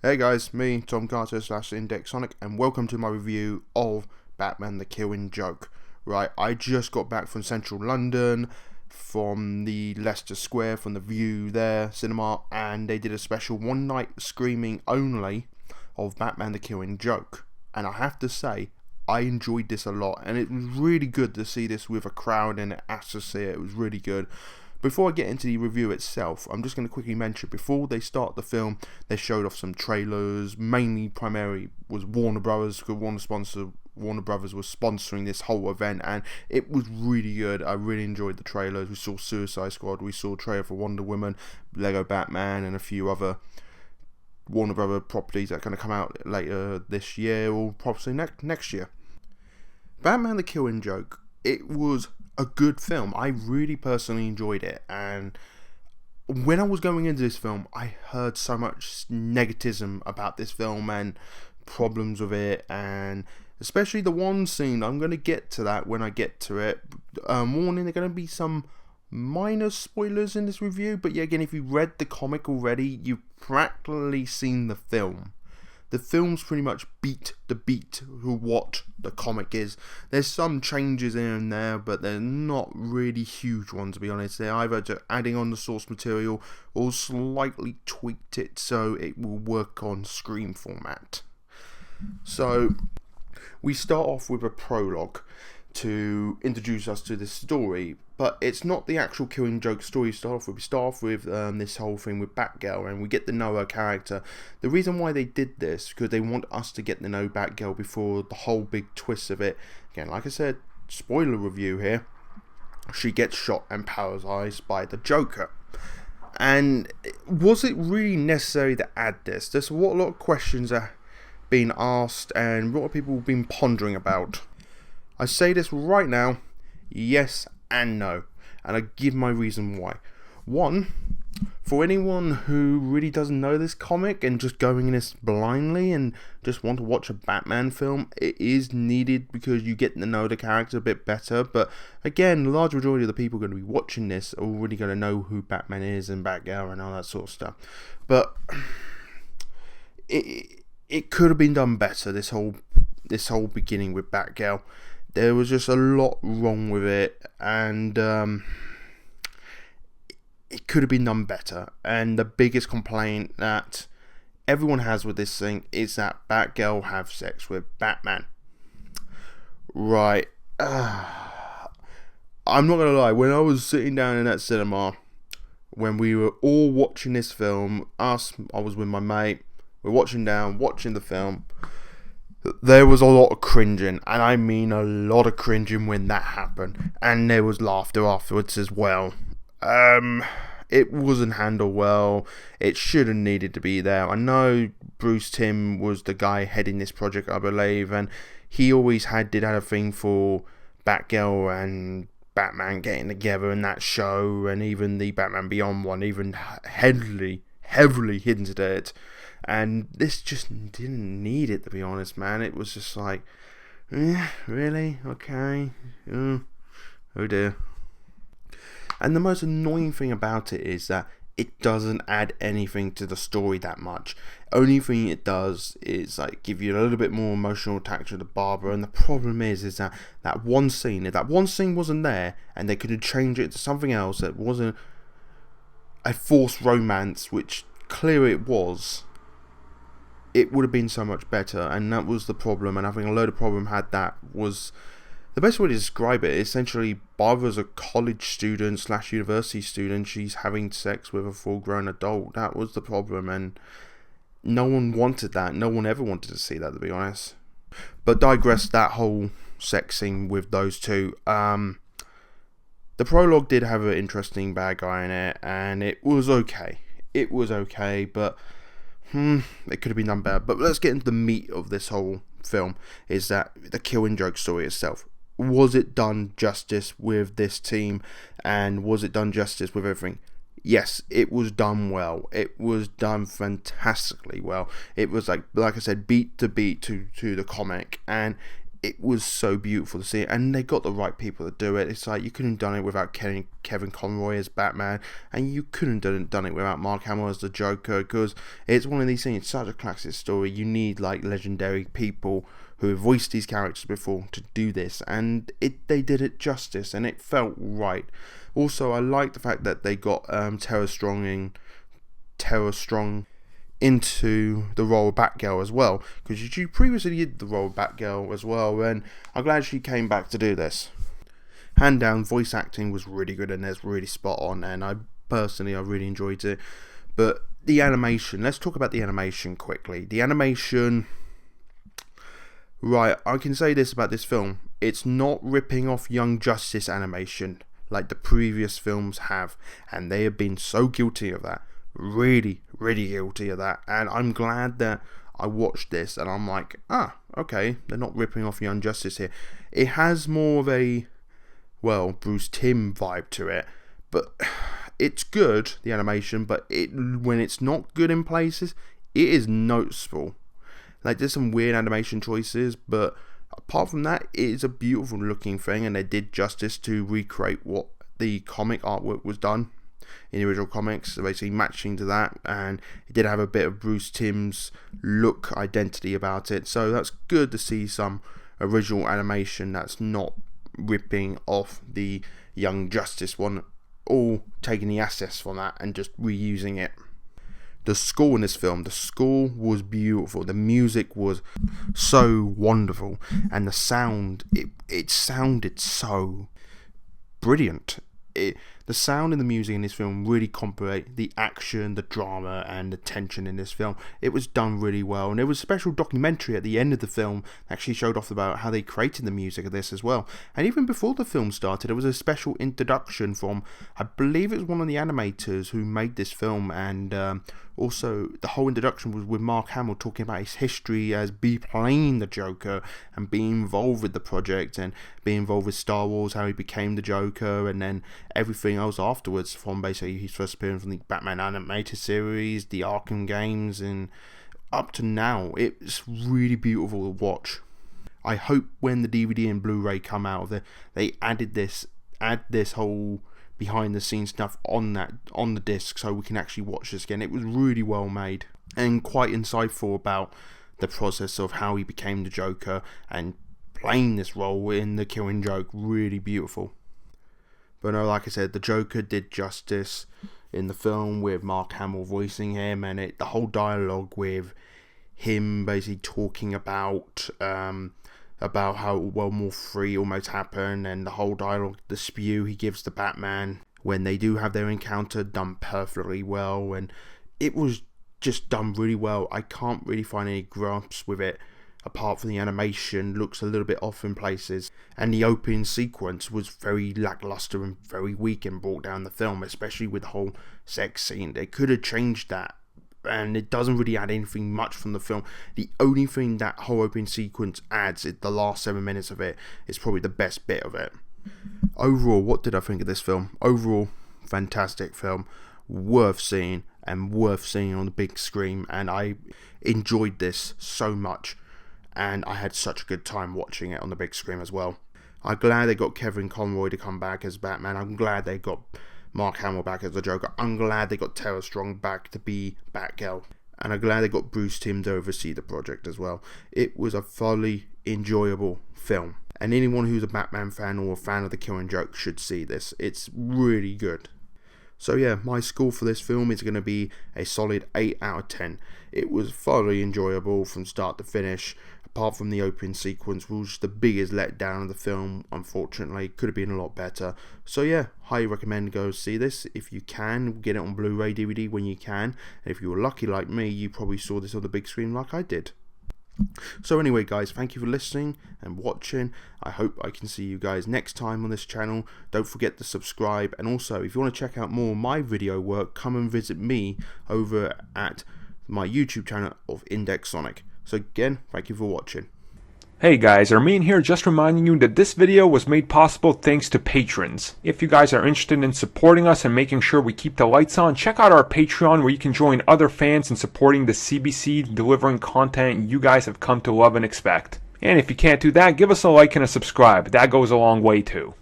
Hey guys, me, Tom Carter / Indexsonic, and welcome to my review of Batman the Killing Joke. Right, I just got back from central London, from the Leicester Square, from the View there, cinema, and they did a special one night screening only of Batman the Killing Joke. And I have to say, I enjoyed this a lot, and it was really good to see this with a crowd and asked to see it. It was really good. Before I get into the review itself, I'm just going to quickly mention, before they start the film, they showed off some trailers. Primarily was Warner Brothers, because Warner Brothers was sponsoring this whole event, and it was really good. I really enjoyed the trailers. We saw Suicide Squad, we saw a trailer for Wonder Woman, Lego Batman, and a few other Warner Brothers properties that are going to come out later this year, or probably next year. Batman the Killing Joke, it was a good film. I really personally enjoyed it, and when I was going into this film, I heard so much negativism about this film and problems with it, and especially the one scene. I'm going to get to that when I get to it. Warning, there are going to be some minor spoilers in this review, but yeah, again, if you read the comic already, you've practically seen the film. The film's pretty much beat to what the comic is. There's some changes in and there, but they're not really huge ones, to be honest. They're either just adding on the source material or slightly tweaked it so it will work on screen format. So we start off with a prologue to introduce us to this story, but it's not the actual Killing Joke story we start off with this whole thing with Batgirl, and we get to know her character. The reason why they did this, because they want us to get to know Batgirl before the whole big twist of it. Again, like I said, spoiler review here, she gets shot and paralyzed by the Joker. And was it really necessary to add this? There's what a lot of questions are being asked, and what people have been pondering about. I say this right now, yes and no, and I give my reason why. One, for anyone who really doesn't know this comic and just going in this blindly and just want to watch a Batman film, it is needed because you get to know the character a bit better. But again, the large majority of the people going to be watching this are already going to know who Batman is and Batgirl and all that sort of stuff. But it could have been done better, this whole beginning with Batgirl. There was just a lot wrong with it, and it could have been done better. And the biggest complaint that everyone has with this thing is that Batgirl have sex with Batman. Right. I'm not going to lie, when I was sitting down in that cinema, when we were all watching this film, I was with my mate, we're watching the film, there was a lot of cringing, and I mean a lot of cringing when that happened, and there was laughter afterwards as well. It wasn't handled well. It should have needed to be there. I know Bruce Timm was the guy heading this project, I believe, and he always did have a thing for Batgirl and Batman getting together in that show, and even the Batman Beyond one even heavily hinted at it. And this just didn't need it, to be honest, man. It was just like, really? Okay. Oh dear. And the most annoying thing about it is that it doesn't add anything to the story that much. Only thing it does is like give you a little bit more emotional attachment to the Barbara. And the problem is that one scene, if that one scene wasn't there and they could have changed it to something else that wasn't a forced romance, which clearly it was, it would have been so much better. And that was the problem, and I think a load of problem had that. Was the best way to describe it, essentially Barbara's a college student / university student, she's having sex with a full grown adult. That was the problem, and no one wanted that. No one ever wanted to see that, to be honest. But digress, that whole sex scene with those two, the prologue did have an interesting bad guy in it, and it was okay, but it could have been done better. But let's get into the meat of this whole film, is that the Killing Joke story itself. Was it done justice with this team, and was it done justice with everything? Yes, it was done well. It was done fantastically well. It was like I said, beat to the comic, and it was so beautiful to see it, and they got the right people to do it. It's like you couldn't have done it without Kevin Conroy as Batman, and you couldn't have done it without Mark Hamill as the Joker, because it's one of these things. It's such a classic story. You need like legendary people who have voiced these characters before to do this, and they did it justice, and it felt right. Also, I like the fact that they got Tara Strong into the role of Batgirl as well, because she previously did the role of Batgirl as well, and I'm glad she came back to do this. Hand down, voice acting was really good and it's really spot on, and I really enjoyed it. But the animation, let's talk about the animation quickly. The animation, right, I can say this about this film: it's not ripping off Young Justice animation like the previous films have, and they have been so guilty of that. Really guilty of that, and I'm glad that I watched this and I'm like, okay, they're not ripping off Young Justice here. It has more of a, well, Bruce Timm vibe to it, but it's good, the animation, but when it's not good in places, it is noticeable. Like, there's some weird animation choices, but apart from that, it is a beautiful looking thing, and they did justice to recreate what the comic artwork was done in the original comics, so basically matching to that, and it did have a bit of Bruce Timm's look identity about it, so that's good to see some original animation that's not ripping off the Young Justice one, all taking the assets from that and just reusing it. The score in this film, the score was beautiful, the music was so wonderful, and the sound, it sounded so brilliant. The sound and the music in this film really complement the action, the drama, and the tension in this film. It was done really well, and there was a special documentary at the end of the film that actually showed off about how they created the music of this as well. And even before the film started, there was a special introduction from, I believe it was one of the animators who made this film, and also the whole introduction was with Mark Hamill talking about his history as playing the Joker and being involved with the project and being involved with Star Wars, how he became the Joker, and then everything else afterwards, from basically his first appearance from the Batman animated series, the Arkham games, and up to now. It's really beautiful to watch. I hope when the DVD and Blu-ray come out, they add this whole behind the scenes stuff on the disc, so we can actually watch this again. It was really well made and quite insightful about the process of how he became the Joker and playing this role in The Killing Joke. Really beautiful. But no, like I said, the Joker did justice in the film with Mark Hamill voicing him, and the whole dialogue with him basically talking about how more free almost happened, and the whole dialogue, the spew he gives to Batman when they do have their encounter, done perfectly well, and it was just done really well. I can't really find any grumps with it, apart from the animation looks a little bit off in places, and the opening sequence was very lackluster and very weak and brought down the film, especially with the whole sex scene. They could have changed that, and it doesn't really add anything much from the film. The only thing that whole opening sequence adds is the last 7 minutes of it. It's probably the best bit of it. Overall, what did I think of this film? Overall, fantastic film, worth seeing and worth seeing on the big screen, and I enjoyed this so much, and I had such a good time watching it on the big screen as well. I'm glad they got Kevin Conroy to come back as Batman. I'm glad they got Mark Hamill back as the Joker. I'm glad they got Tara Strong back to be Batgirl, and I'm glad they got Bruce Timm to oversee the project as well. It was a thoroughly enjoyable film, and anyone who's a Batman fan or a fan of The Killing Joke should see this. It's really good. So yeah, my score for this film is going to be a solid 8 out of 10. It was thoroughly enjoyable from start to finish, apart from the opening sequence, which was the biggest letdown of the film, unfortunately. Could have been a lot better. So yeah, highly recommend go see this. If you can, get it on Blu-ray DVD when you can. And if you were lucky like me, you probably saw this on the big screen like I did. So anyway guys, thank you for listening and watching. I hope I can see you guys next time on this channel. Don't forget to subscribe, and also if you want to check out more of my video work, come and visit me over at my YouTube channel of Indexsonic. So again, thank you for watching. Hey guys, Armin here, just reminding you that this video was made possible thanks to patrons. If you guys are interested in supporting us and making sure we keep the lights on, check out our Patreon where you can join other fans in supporting the CBC, delivering content you guys have come to love and expect. And if you can't do that, give us a like and a subscribe. That goes a long way too.